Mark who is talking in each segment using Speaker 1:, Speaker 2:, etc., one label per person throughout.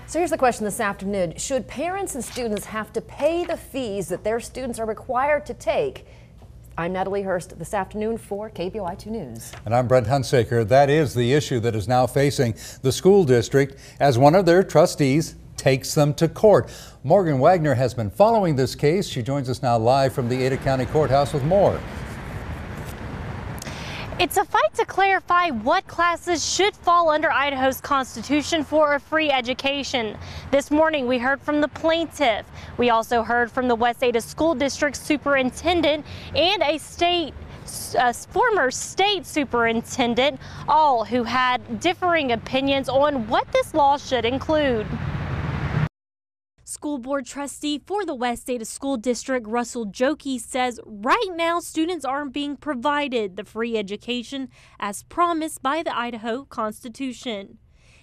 Speaker 1: So here's the question this afternoon. Should parents and students have to pay the fees that their students are required to take? I'm Natalie Hurst this afternoon for KBOI 2 News.
Speaker 2: And I'm Brent Hunsaker. That is the issue that is now facing the school district as one of their trustees takes them to court. Morgan Wagner has been following this case. She joins us now live from the Ada County Courthouse with more.
Speaker 3: It's a fight to clarify what classes should fall under Idaho's Constitution for a free education. This morning we heard from the plaintiff. We also heard from the West Ada School District Superintendent and a former state superintendent, all who had differing opinions on what this law should include. School board trustee for the West Ada School District, Russell Jokey, says right now students aren't being provided the free education as promised by the Idaho Constitution.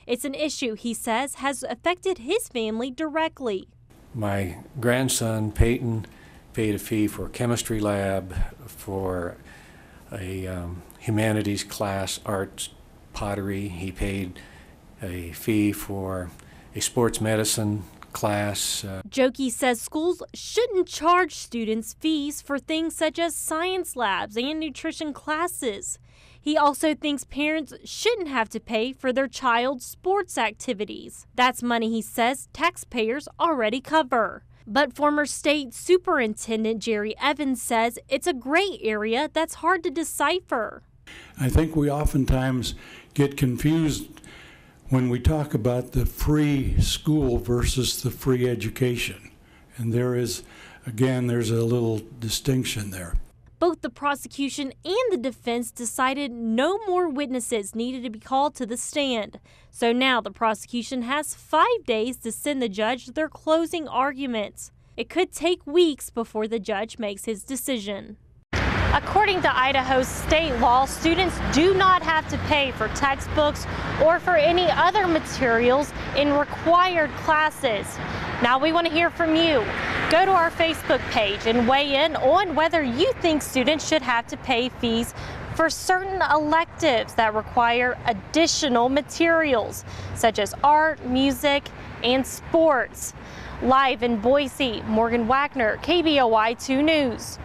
Speaker 3: It's an issue, he says, has affected his family directly.
Speaker 4: My grandson, Peyton, paid a fee for a chemistry lab, for a humanities class, arts, pottery. He paid a fee for a sports medicine class.
Speaker 3: Jokey says schools shouldn't charge students fees for things such as science labs and nutrition classes. He also thinks parents shouldn't have to pay for their child's sports activities. That's money, he says, taxpayers already cover. But former state superintendent Jerry Evans says it's a gray area that's hard to decipher.
Speaker 5: I think we oftentimes get confused when we talk about the free school versus the free education. And there's a little distinction there.
Speaker 3: Both the prosecution and the defense decided no more witnesses needed to be called to the stand. So now the prosecution has 5 days to send the judge their closing arguments. It could take weeks before the judge makes his decision. According to Idaho's state law, students do not have to pay for textbooks or for any other materials in required classes. Now we want to hear from you. Go to our Facebook page and weigh in on whether you think students should have to pay fees for certain electives that require additional materials, such as art, music, and sports. Live in Boise, Morgan Wagner, KBOI 2 News.